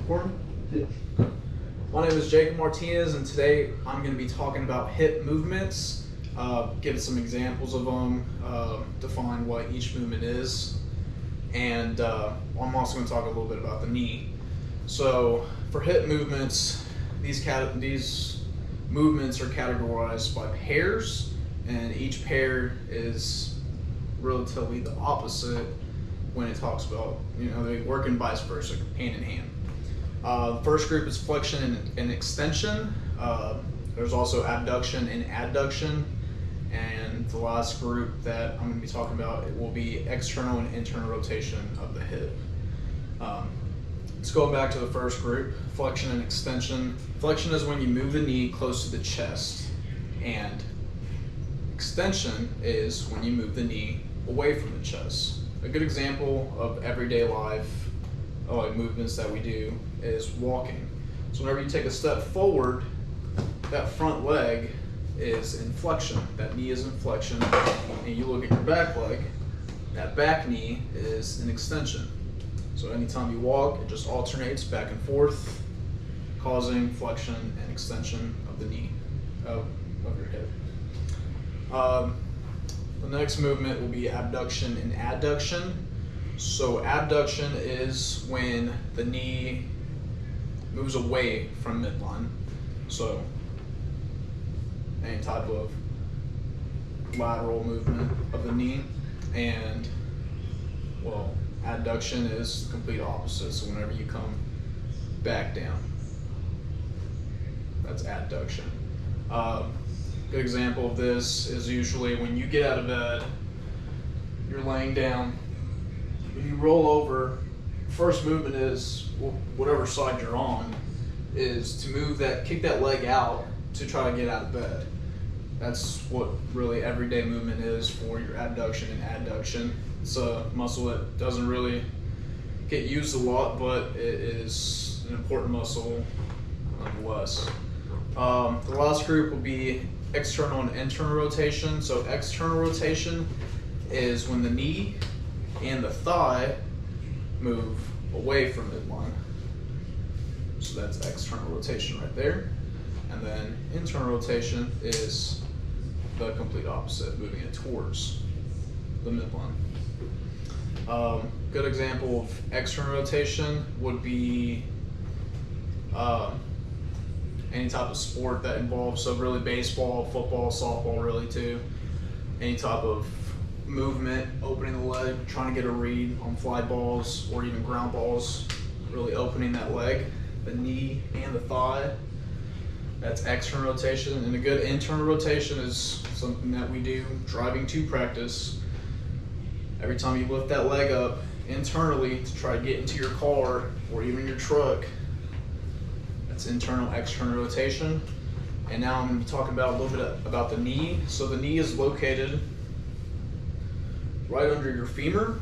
Recording? Yeah. My name is Jacob Martinez, and today I'm going to be talking about hip movements, give some examples of them, define what each movement is, and I'm also going to talk a little bit about the knee. So for hip movements, these movements are categorized by pairs, and each pair is relatively the opposite when it talks about, they work in vice versa, hand in hand. The first group is flexion and extension. There's also abduction and adduction. And the last group that I'm going to be talking about, it will be external and internal rotation of the hip. Let's go back to the first group, flexion and extension. Flexion is when you move the knee close to the chest, and extension is when you move the knee away from the chest. A good example of everyday life movements that we do is walking. So whenever you take a step forward, that front leg is in flexion, that knee is in flexion, and you look at your back leg, that back knee is in extension. So anytime you walk, it just alternates back and forth, causing flexion and extension of the knee, of your hip. The next movement will be abduction and adduction. So abduction is when the knee moves away from midline. So any type of lateral movement of the knee. And adduction is the complete opposite. So whenever you come back down, that's adduction. Good example of this is usually when you get out of bed, you're laying down, when you roll over, first movement is, whatever side you're on, is to move that, kick that leg out to try to get out of bed. That's what really everyday movement is for your abduction and adduction. It's a muscle that doesn't really get used a lot, but it is an important muscle nonetheless. The last group will be external and internal rotation. So external rotation is when the knee and the thigh move away from midline. So that's external rotation right there. And then internal rotation is the complete opposite, moving it towards the midline. Good example of external rotation would be any type of sport that involves, so really baseball, football, softball really too. Any type of movement, opening the leg, trying to get a read on fly balls or even ground balls, really opening that leg, the knee and the thigh. That's external rotation. And a good internal rotation is something that we do driving to practice. Every time you lift that leg up internally to try to get into your car or even your truck, that's internal, external rotation. And now I'm going to be talking about a little bit about the knee. So the knee is located right under your femur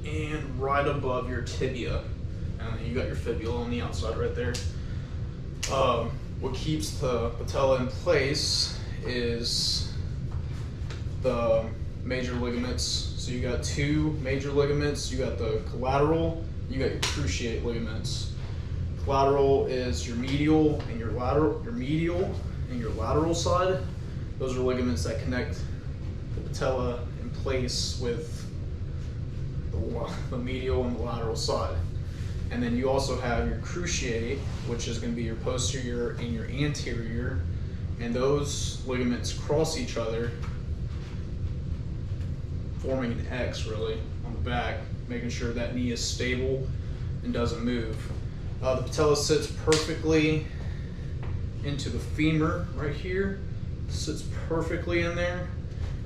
and right above your tibia. And you got your fibula on the outside right there. What keeps the patella in place is the major ligaments. So you got two major ligaments. You got the collateral, you got your cruciate ligaments. Collateral is your medial and your lateral side. Those are ligaments that connect the patella in place with the medial and the lateral side. And then you also have your cruciate, which is going to be your posterior and your anterior, and those ligaments cross each other, forming an X really on the back, making sure that knee is stable and doesn't move. The patella sits perfectly into the femur right here, sits perfectly in there,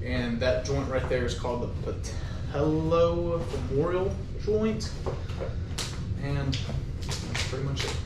and that joint right there is called the patellofemoral joint, and that's pretty much it.